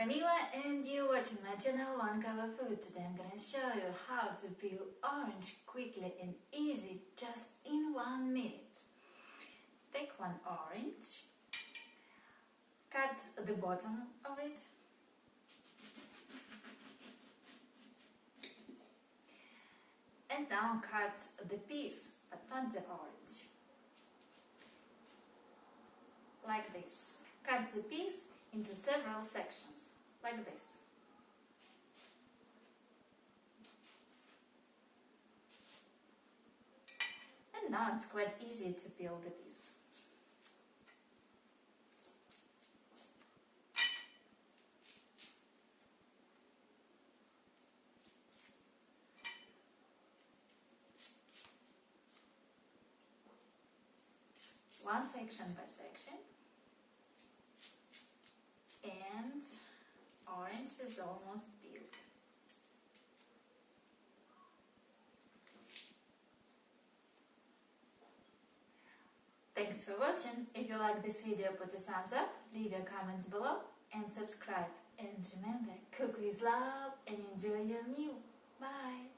Camila and you're watching my channel One Color Food. Today I'm gonna show you how to peel orange quickly and easy just in 1 minute. Take one orange, cut the bottom of it, and now cut the piece but not the orange, like this. Cut the piece into several sections, like this. And now it's quite easy to peel the piece. One section by section. And orange is almost peeled. Thanks for watching. If you like this video, put a thumbs up, leave your comments below and subscribe. And remember, cook with love and enjoy your meal. Bye!